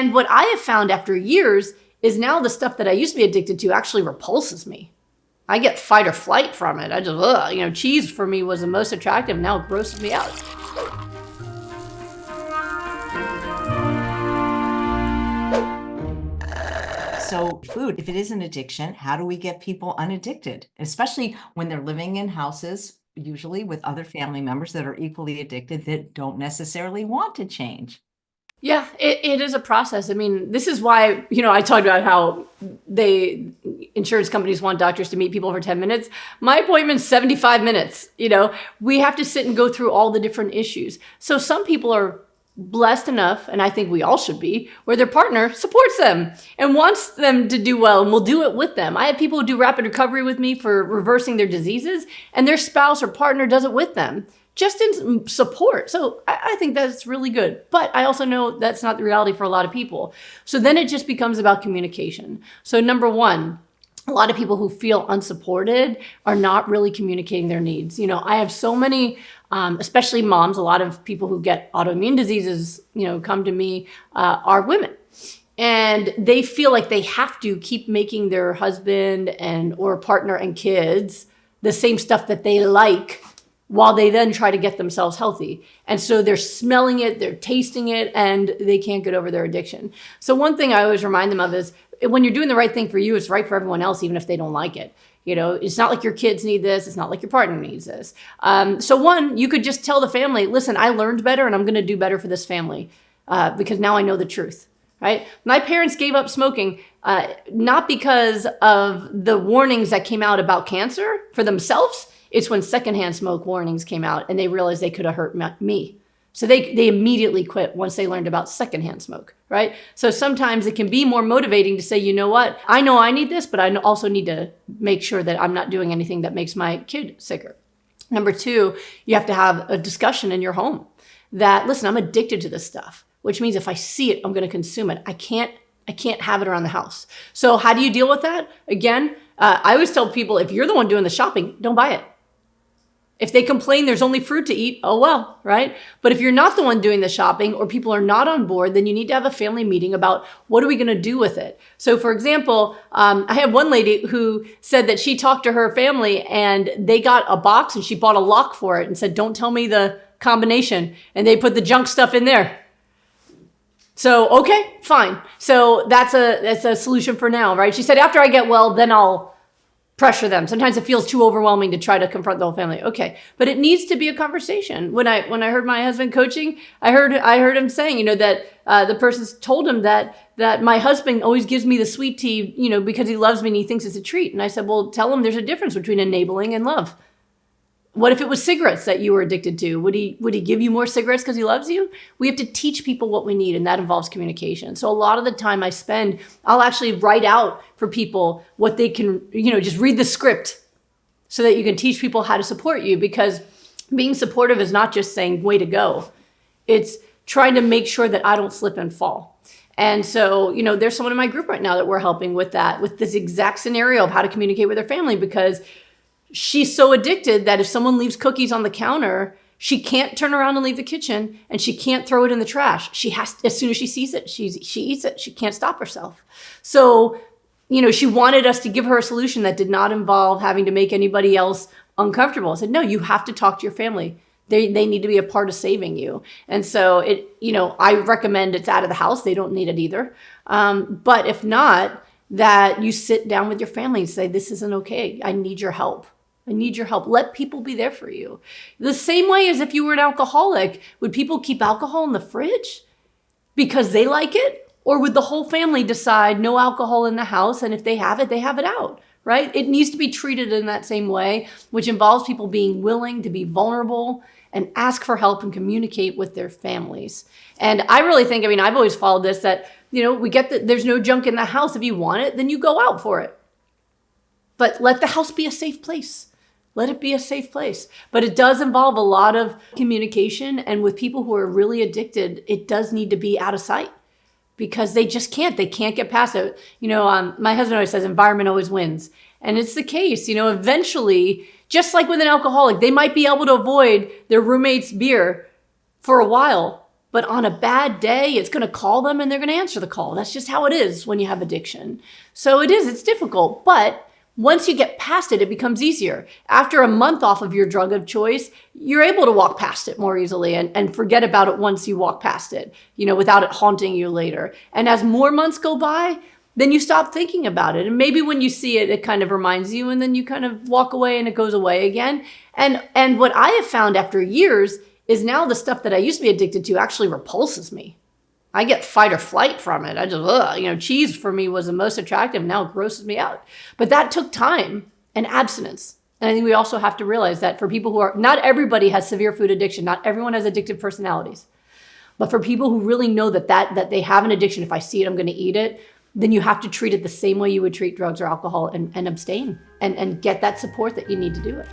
And what I have found after years is now the stuff that I used to be addicted to actually repulses me. I get fight or flight from it. I just, cheese for me was the most attractive. Now it grosses me out. So food, if it is an addiction, how do we get people unaddicted? Especially when they're living in houses, usually with other family members that are equally addicted that don't necessarily want to change. Yeah, it is a process. I mean, this is why, I talked about how insurance companies want doctors to meet people for 10 minutes. My appointment's 75 minutes. We have to sit and go through all the different issues. So some people are blessed enough, and I think we all should be, where their partner supports them and wants them to do well and will do it with them. I have people who do rapid recovery with me for reversing their diseases, and their spouse or partner does it with them, just in support. So I think that's really good. But I also know that's not the reality for a lot of people. So then it just becomes about communication. So number one, a lot of people who feel unsupported are not really communicating their needs. I have so many, especially moms, a lot of people who get autoimmune diseases, come to me, are women. And they feel like they have to keep making their husband or partner and kids the same stuff that they like, while they then try to get themselves healthy. And so they're smelling it, they're tasting it, and they can't get over their addiction. So one thing I always remind them of is when you're doing the right thing for you, it's right for everyone else, even if they don't like it. It's not like your kids need this. It's not like your partner needs this. So one, you could just tell the family, listen, I learned better and I'm going to do better for this family because now I know the truth, right? My parents gave up smoking not because of the warnings that came out about cancer for themselves. It's when secondhand smoke warnings came out and they realized they could have hurt me. So they immediately quit once they learned about secondhand smoke, right? So sometimes it can be more motivating to say, you know what? I know I need this, but I also need to make sure that I'm not doing anything that makes my kid sicker. Number two, you have to have a discussion in your home that, listen, I'm addicted to this stuff, which means if I see it, I'm going to consume it. I can't have it around the house. So how do you deal with that? Again, I always tell people, if you're the one doing the shopping, don't buy it. If they complain there's only fruit to eat, oh well, right? But if you're not the one doing the shopping or people are not on board, then you need to have a family meeting about what are we going to do with it. So for example, I had one lady who said that she talked to her family and they got a box and she bought a lock for it and said, don't tell me the combination. And they put the junk stuff in there. So, okay, fine. So that's a solution for now, right? She said, after I get well, then I'll pressure them. Sometimes it feels too overwhelming to try to confront the whole family. Okay, but it needs to be a conversation. When I heard my husband coaching, I heard him saying, that the person told him that my husband always gives me the sweet tea, because he loves me and he thinks it's a treat. And I said, well, tell him there's a difference between enabling and love. What if it was cigarettes that you were addicted to? Would he give you more cigarettes because he loves you? We have to teach people what we need, and that involves communication. So a lot of the time I'll actually write out for people what they can, just read the script so that you can teach people how to support you, because being supportive is not just saying, way to go. It's trying to make sure that I don't slip and fall. And so, there's someone in my group right now that we're helping with that, with this exact scenario of how to communicate with their family, because she's so addicted that if someone leaves cookies on the counter, she can't turn around and leave the kitchen, and she can't throw it in the trash. She has, as soon as she sees it, she eats it. She can't stop herself. So, she wanted us to give her a solution that did not involve having to make anybody else uncomfortable. I said, no, you have to talk to your family. They need to be a part of saving you. And so I recommend it's out of the house. They don't need it either. But if not, that you sit down with your family and say, this isn't okay. I need your help. I need your help. Let people be there for you. The same way as if you were an alcoholic, would people keep alcohol in the fridge because they like it? Or would the whole family decide no alcohol in the house, and if they have it out, right? It needs to be treated in that same way, which involves people being willing to be vulnerable and ask for help and communicate with their families. And I really think, I've always followed this, that, we get that there's no junk in the house. If you want it, then you go out for it. But let the house be a safe place. Let it be a safe place. But it does involve a lot of communication. And with people who are really addicted, it does need to be out of sight, because they just can't. They can't get past it. My husband always says environment always wins. And it's the case. Eventually, just like with an alcoholic, they might be able to avoid their roommate's beer for a while. But on a bad day, it's going to call them and they're going to answer the call. That's just how it is when you have addiction. So it's difficult. But once you get past it, it becomes easier. After a month off of your drug of choice, you're able to walk past it more easily and forget about it once you walk past it, without it haunting you later. And as more months go by, then you stop thinking about it. And maybe when you see it, it kind of reminds you, and then you kind of walk away and it goes away again. And what I have found after years is now the stuff that I used to be addicted to actually repulses me. I get fight or flight from it. I just, cheese for me was the most attractive. Now it grosses me out. But that took time and abstinence. And I think we also have to realize that for people not everybody has severe food addiction. Not everyone has addictive personalities. But for people who really know that they have an addiction, if I see it, I'm going to eat it, then you have to treat it the same way you would treat drugs or alcohol and abstain and get that support that you need to do it.